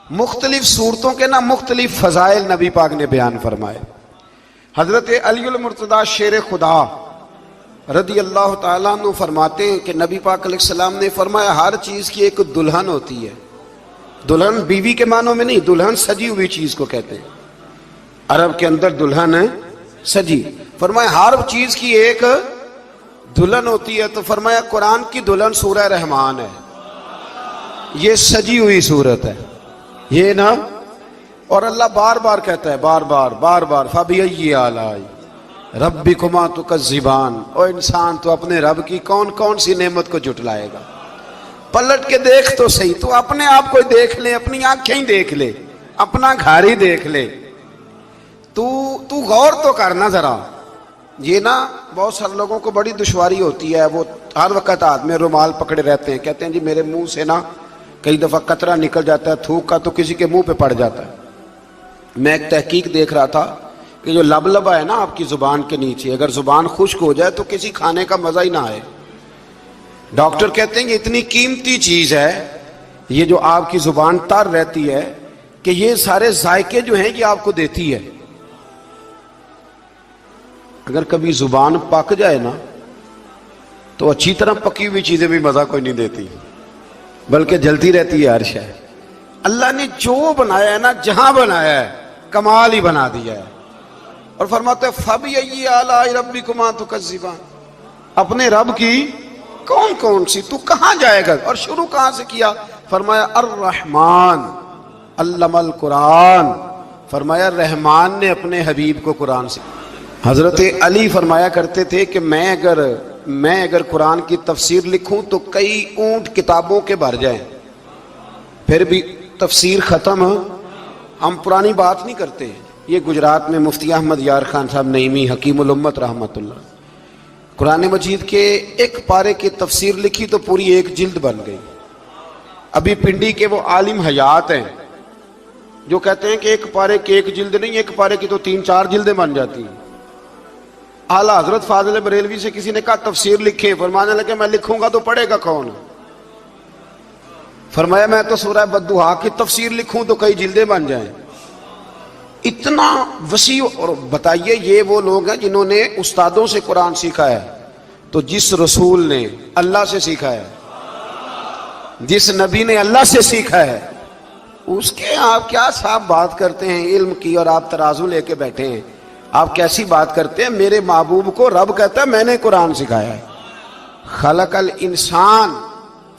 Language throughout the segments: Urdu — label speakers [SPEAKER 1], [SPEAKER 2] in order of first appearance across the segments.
[SPEAKER 1] مختلف صورتوں کے نا مختلف فضائل نبی پاک نے بیان فرمائے۔ حضرت علی المرتضیٰ شیر خدا رضی اللہ تعالیٰ عنہ فرماتے ہیں کہ نبی پاک علیہ السلام نے فرمایا ہر چیز کی ایک دلہن ہوتی ہے۔ دلہن بیوی کے معنوں میں نہیں، دلہن سجی ہوئی چیز کو کہتے ہیں، عرب کے اندر دلہن ہے سجی۔ فرمایا ہر چیز کی ایک دلہن ہوتی ہے، تو فرمایا قرآن کی دلہن سورہ رحمان ہے، یہ سجی ہوئی صورت ہے یہ نا۔ اور اللہ بار بار کہتا ہے، بار بار فَبِأَيِّ آلَاءِ رَبِّكُمَا تُكَذِّبَانِ، او انسان تو اپنے رب کی کون کون سی نعمت کو جھٹلائے گا؟ پلٹ کے دیکھ تو صحیح، تو اپنے آپ کو دیکھ لے، اپنی آنکھیں ہی دیکھ لے، اپنا گھر ہی دیکھ لے، تو غور تو کرنا ذرا۔ یہ نا بہت سارے لوگوں کو بڑی دشواری ہوتی ہے، وہ ہر وقت ہاتھ میں رومال پکڑے رہتے ہیں، کہتے ہیں جی میرے منہ سے نا کئی دفعہ قطرہ نکل جاتا ہے تھوک کا، تو کسی کے منہ پہ پڑ جاتا ہے۔ میں ایک تحقیق دیکھ رہا تھا کہ جو لبلبا ہے نا آپ کی زبان کے نیچے، اگر زبان خشک ہو جائے تو کسی کھانے کا مزہ ہی نہ آئے۔ ڈاکٹر کہتے ہیں کہ اتنی قیمتی چیز ہے یہ جو آپ کی زبان تر رہتی ہے کہ یہ سارے ذائقے جو ہیں یہ آپ کو دیتی ہے۔ اگر کبھی زبان پک جائے نا تو اچھی طرح پکی ہوئی چیزیں بھی مزہ کوئی نہیں دیتی، بلکہ جلتی رہتی ہے ہر شے۔ اللہ نے جو بنایا ہے نا، جہاں بنایا ہے کمال ہی بنا دیا ہے۔ اور فرماتے ہیں فَبِأَيِّ آلَاءِ رَبِّكُمَا تُكَذِّبَانِ، اپنے رب کی کون کون سی، تو کہاں جائے گا؟ اور شروع کہاں سے کیا؟ فرمایا الرحمن علم القرآن، فرمایا رحمان نے اپنے حبیب کو قرآن سے۔ حضرت علی فرمایا کرتے تھے کہ میں اگر قرآن کی تفسیر لکھوں تو کئی اونٹ کتابوں کے بھر جائیں، پھر بھی تفسیر ختم۔ ہم پرانی بات نہیں کرتے، یہ گجرات میں مفتی احمد یار خان صاحب نعیمی حکیم الامت رحمۃ اللہ، قرآن مجید کے ایک پارے کی تفسیر لکھی تو پوری ایک جلد بن گئی۔ ابھی پنڈی کے وہ عالم حیات ہیں جو کہتے ہیں کہ ایک پارے کی ایک جلد نہیں، ایک پارے کی تو 3-4 جلدیں بن جاتی ہیں۔ اعلیٰ حضرت فاضل بریلوی سے کسی نے کہا تفسیر لکھیں، فرمانے لگے میں لکھوں گا تو پڑھے گا کون؟ فرمایا میں تو سورہ بددعا کی تفسیر لکھوں تو کئی جلدیں بن جائیں، اتنا وسیع۔ اور بتائیے یہ وہ لوگ ہیں جنہوں نے استادوں سے قرآن سیکھا ہے، تو جس رسول نے اللہ سے سیکھا ہے، جس نبی نے اللہ سے سیکھا ہے، اس کے آپ کیا صاحب بات کرتے ہیں علم کی، اور آپ ترازو لے کے بیٹھے ہیں، آپ کیسی بات کرتے ہیں؟ میرے محبوب کو رب کہتا ہے میں نے قرآن سکھایا ہے۔ خلق الانسان،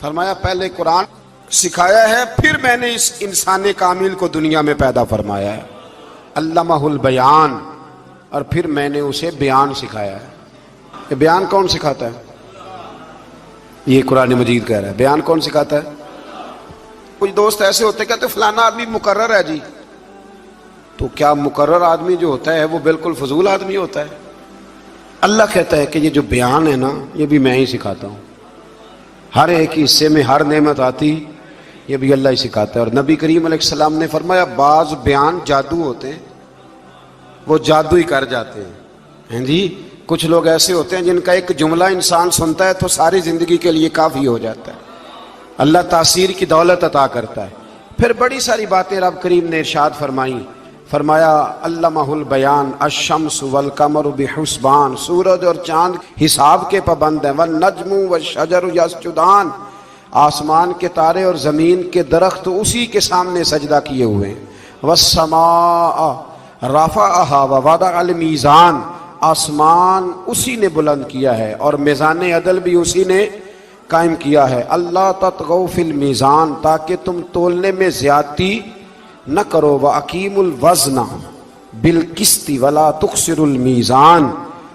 [SPEAKER 1] فرمایا پہلے قرآن سکھایا ہے، پھر میں نے اس انسان کامل کو دنیا میں پیدا فرمایا ہے۔ علمہ البیان، اور پھر میں نے اسے بیان سکھایا ہے۔ یہ بیان کون سکھاتا ہے؟ یہ قرآن مجید کہہ رہا ہے بیان کون سکھاتا ہے؟ کچھ دوست ایسے ہوتے کہتے فلانا آدمی مقرر ہے جی، تو کیا مقرر آدمی جو ہوتا ہے وہ بالکل فضول آدمی ہوتا ہے؟ اللہ کہتا ہے کہ یہ جو بیان ہے نا یہ بھی میں ہی سکھاتا ہوں، ہر ایک حصے میں ہر نعمت آتی یہ بھی اللہ ہی سکھاتا ہے۔ اور نبی کریم علیہ السلام نے فرمایا بعض بیان جادو ہوتے ہیں، وہ جادو ہی کر جاتے ہیں جی۔ کچھ لوگ ایسے ہوتے ہیں جن کا ایک جملہ انسان سنتا ہے تو ساری زندگی کے لیے کافی ہو جاتا ہے، اللہ تاثیر کی دولت عطا کرتا ہے۔ پھر بڑی ساری باتیں رب کریم نے ارشاد فرمائیں، فرمایا علمہ البیان الشمس والقمر بحسبان، سورج اور چاند حساب کے پابند ہیں، والنجم والشجر یسجدان، آسمان کے تارے اور زمین کے درخت اسی کے سامنے سجدہ کیے ہوئے ہیں، والسماء رفعہا ووضع المیزان، آسمان اسی نے بلند کیا ہے اور میزان عدل بھی اسی نے قائم کیا ہے، اللہ تطغوا فی المیزان، تاکہ تم تولنے میں زیادتی نہ کرو، وَأَقِیمُوا الْوَزْنَ بِالْقِسْطِ وَلَا تُخْسِرُوا الْمِیزَانَ،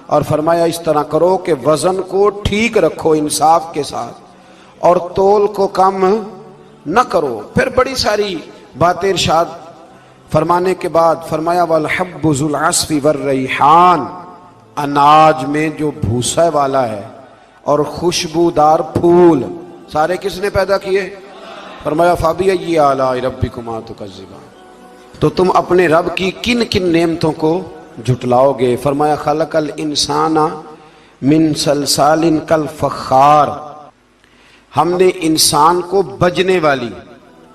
[SPEAKER 1] اور فرمایا اس طرح کرو کہ وزن کو ٹھیک رکھو انصاف کے ساتھ اور تول کو کم نہ کرو۔ پھر بڑی ساری باتیں ارشاد فرمانے کے بعد فرمایا وَالْحَبُّ ذُو الْعَصْفِ وَالرَّیحان، اناج میں جو بھوسا والا ہے اور خوشبودار پھول سارے کس نے پیدا کیے؟ فرمایا فَبِأَيِّ آلَاءِ رَبِّكُمَا تُكَذِّبَانِ، تو تم اپنے رب کی کن کن نعمتوں کو جھٹلاؤ گے؟ فرمایا خلق الانسان من صلصال کالفخار، ہم نے انسان کو بجنے والی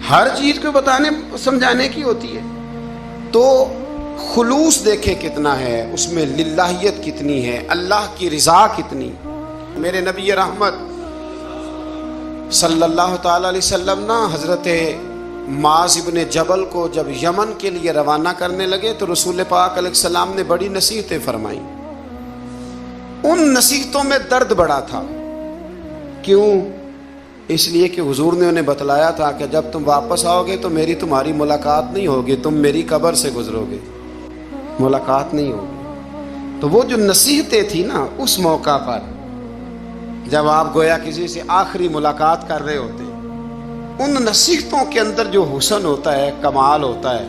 [SPEAKER 1] ہر چیز کو بتانے سمجھانے کی ہوتی ہے. تو خلوص دیکھے کتنا ہے اس میں، للہیت کتنی ہے، اللہ کی رضا کتنی. میرے نبی رحمت صلی اللہ تعالی علیہ وسلم نا حضرت معاذ ابن جبل کو جب یمن کے لیے روانہ کرنے لگے تو رسول پاک علیہ السلام نے بڑی نصیحتیں فرمائیں. ان نصیحتوں میں درد بڑا تھا. کیوں؟ اس لیے کہ حضور نے انہیں بتلایا تھا کہ جب تم واپس آؤ گے تو میری تمہاری ملاقات نہیں ہوگی، تم میری قبر سے گزرو گے، ملاقات نہیں ہوگی. تو وہ جو نصیحتیں تھی نا اس موقع پر، جب آپ گویا کسی سے آخری ملاقات کر رہے ہوتے، ان نصیحتوں کے اندر جو حسن ہوتا ہے، کمال ہوتا ہے،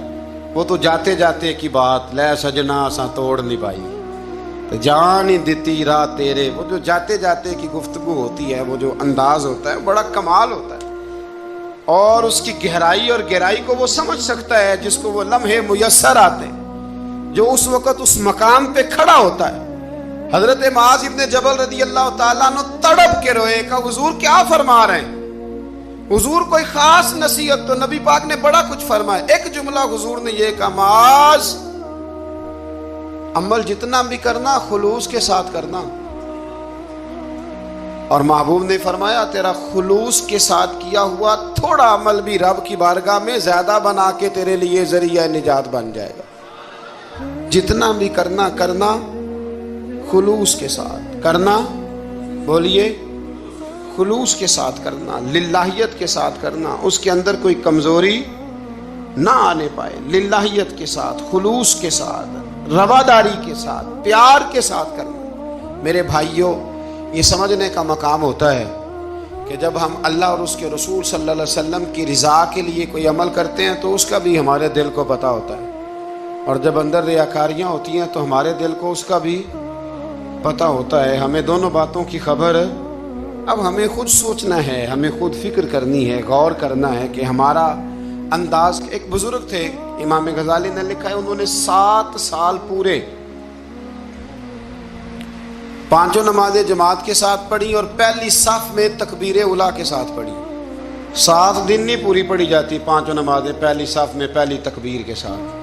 [SPEAKER 1] وہ تو جاتے جاتے کی بات، لے سجنا اساں توڑ نہیں پائی، جان ہی دیتی رات تیرے، وہ جو جاتے جاتے کی گفتگو ہوتی ہے، وہ جو انداز ہوتا ہے بڑا کمال ہوتا ہے. اور اس کی گہرائی اور گہرائی کو وہ سمجھ سکتا ہے جس کو وہ لمحے میسر آتے، جو اس وقت اس مقام پہ کھڑا ہوتا ہے. حضرت معاذ ابن جبل رضی اللہ تعالیٰ عنہ تڑپ کے روئے کہ حضور کیا فرما رہے ہیں. حضور کوئی خاص نصیحت تو نبی پاک نے بڑا کچھ فرمایا. ایک جملہ حضور نے یہ کہا، معاذ عمل جتنا بھی کرنا خلوص کے ساتھ کرنا. اور محبوب نے فرمایا تیرا خلوص کے ساتھ کیا ہوا تھوڑا عمل بھی رب کی بارگاہ میں زیادہ بنا کے تیرے لیے ذریعہ نجات بن جائے گا. جتنا بھی کرنا خلوص کے ساتھ کرنا. بولیے، خلوص کے ساتھ کرنا، للہیت کے ساتھ کرنا، اس کے اندر کوئی کمزوری نہ آنے پائے. للہیت کے ساتھ، خلوص کے ساتھ، رواداری کے ساتھ، پیار کے ساتھ کرنا. میرے بھائیوں، یہ سمجھنے کا مقام ہوتا ہے کہ جب ہم اللہ اور اس کے رسول صلی اللہ علیہ وسلم کی رضا کے لیے کوئی عمل کرتے ہیں تو اس کا بھی ہمارے دل کو پتہ ہوتا ہے، اور جب اندر ریاکاریاں ہوتی ہیں تو ہمارے دل کو اس کا بھی پتہ ہوتا ہے. ہمیں دونوں باتوں کی خبر. اب ہمیں خود سوچنا ہے، ہمیں خود فکر کرنی ہے، غور کرنا ہے کہ ہمارا انداز. ایک بزرگ تھے امام غزالی نے لکھا ہے، انہوں نے 7 سال پورے 5 نمازیں جماعت کے ساتھ پڑھی اور پہلی صف میں تکبیر اولیٰ کے ساتھ پڑھی. 7 دن نہیں پوری پڑھی جاتی 5 نمازیں پہلی صف میں پہلی تکبیر کے ساتھ.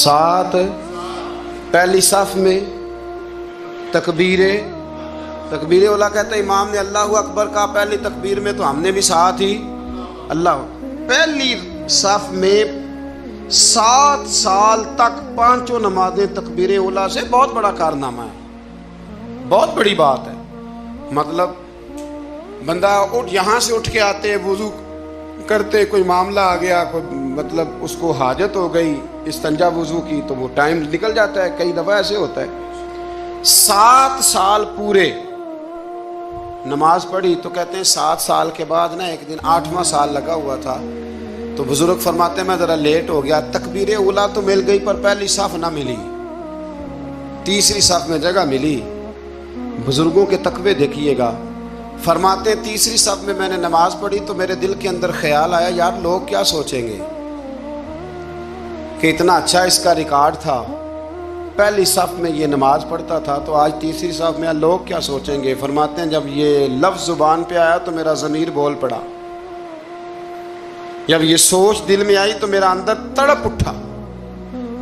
[SPEAKER 1] 7 پہلی صف میں تکبیر اولیٰ. کہتا ہے امام نے اللہ اکبر کہا پہلی تکبیر میں تو ہم نے بھی ساتھ ہی اللہ. پہلی صف میں 7 سال تک 5 نمازیں تکبیر اولیٰ سے بہت بڑا کارنامہ ہے، بہت بڑی بات ہے. مطلب بندہ یہاں سے اٹھ کے آتے، وضو کرتے، کوئی معاملہ آ گیا، کوئی مطلب اس کو حاجت ہو گئی استنجا وضو کی، تو وہ ٹائم نکل جاتا ہے. کئی دفعہ ایسے ہوتا ہے. 7 سال پورے نماز پڑھی. تو کہتے ہیں 7 سال کے بعد نا ایک دن 8واں سال لگا ہوا تھا تو بزرگ فرماتے ہیں میں ذرا لیٹ ہو گیا، تکبیر اولیٰ تو مل گئی پر پہلی صف نہ ملی، تیسری صف میں جگہ ملی. بزرگوں کے تقوی دیکھیے گا. فرماتے ہیں تیسری صف میں نے نماز پڑھی تو میرے دل کے اندر خیال آیا یار لوگ کیا سوچیں گے کہ اتنا اچھا اس کا ریکارڈ تھا، پہلی صف میں یہ نماز پڑھتا تھا تو آج تیسری صف میں لوگ کیا سوچیں گے. فرماتے ہیں جب یہ لفظ زبان پہ آیا تو میرا ضمیر بول پڑا، جب یہ سوچ دل میں آئی تو میرا اندر تڑپ اٹھا،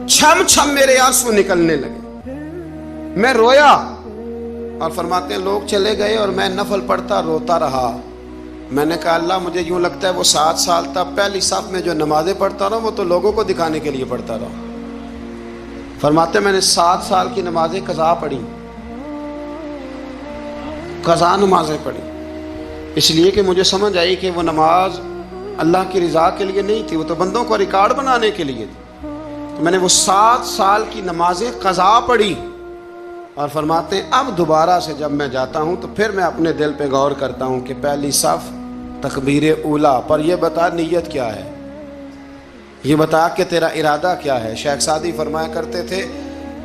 [SPEAKER 1] چھم چھم میرے آنسو نکلنے لگے، میں رویا. اور فرماتے ہیں لوگ چلے گئے اور میں نفل پڑھتا روتا رہا. میں نے کہا اللہ مجھے یوں لگتا ہے وہ 7 سال تک پہلی صف میں جو نمازیں پڑھتا رہا وہ تو لوگوں کو دکھانے کے لیے پڑھتا رہا. فرماتے ہیں میں نے 7 سال کی نمازیں قضا پڑھی، قضا نمازیں پڑھی، اس لیے کہ مجھے سمجھ آئی کہ وہ نماز اللہ کی رضا کے لیے نہیں تھی، وہ تو بندوں کو ریکارڈ بنانے کے لیے تھی. تو میں نے وہ 7 سال کی نمازیں قضا پڑھی. اور فرماتے ہیں اب دوبارہ سے جب میں جاتا ہوں تو پھر میں اپنے دل پہ غور کرتا ہوں کہ پہلی صف تکبیر اولیٰ پر یہ بتا نیت کیا ہے، یہ بتا کہ تیرا ارادہ کیا ہے. شیخ سعدی فرمایا کرتے تھے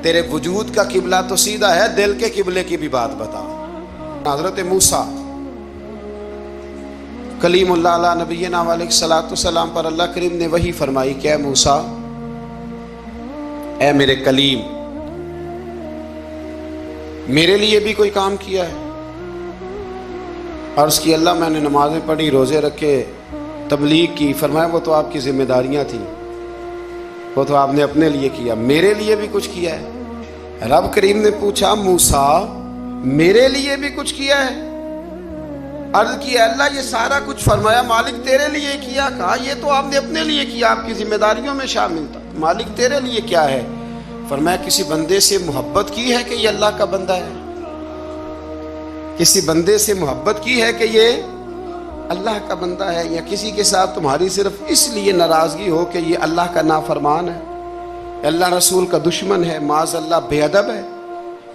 [SPEAKER 1] تیرے وجود کا قبلہ تو سیدھا ہے، دل کے قبلے کی بھی بات بتا. حضرت موسیٰ کلیم اللہ علیہ نبینا علیہ الصلوۃ والسلام پر اللہ کریم نے وحی فرمائی کہ اے موسیٰ، اے میرے کلیم، میرے لیے بھی کوئی کام کیا ہے؟ عرض کی اللہ میں نے نمازیں پڑھی، روزے رکھے، تبلیغ کی. فرمایا وہ تو آپ کی ذمہ داریاں تھیں، وہ تو آپ نے اپنے لیے کیا، میرے لیے بھی کچھ کیا ہے؟ رب کریم نے پوچھا موسیٰ میرے لیے بھی کچھ کیا ہے؟ عرض کی اللہ یہ سارا کچھ. فرمایا مالک تیرے لیے کیا. کہا یہ تو آپ نے اپنے لیے کیا، آپ کی ذمہ داریوں میں شامل تھا. مالک تیرے لیے کیا ہے؟ فرمایا کسی بندے سے محبت کی ہے کہ یہ اللہ کا بندہ ہے؟ کسی بندے سے محبت کی ہے کہ یہ اللہ کا بندہ ہے؟ یا کسی کے ساتھ تمہاری صرف اس لیے ناراضگی ہو کہ یہ اللہ کا نافرمان ہے، اللہ رسول کا دشمن ہے، معاذ اللہ بے ادب ہے؟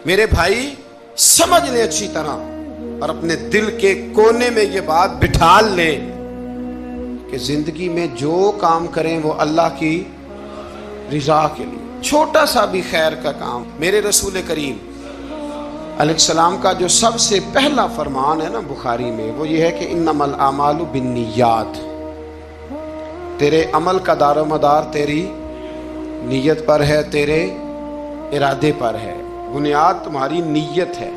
[SPEAKER 1] میرے بھائی سمجھ لیں اچھی طرح اور اپنے دل کے کونے میں یہ بات بٹھا لیں کہ زندگی میں جو کام کریں وہ اللہ کی رضا کے لیے. چھوٹا سا بھی خیر کا کام. میرے رسول کریم علیہ السلام کا جو سب سے پہلا فرمان ہے نا بخاری میں، وہ یہ ہے کہ انما الاعمال بالنیات. تیرے عمل کا دار و مدار تیری نیت پر ہے، تیرے ارادے پر ہے. بنیاد تمہاری نیت ہے.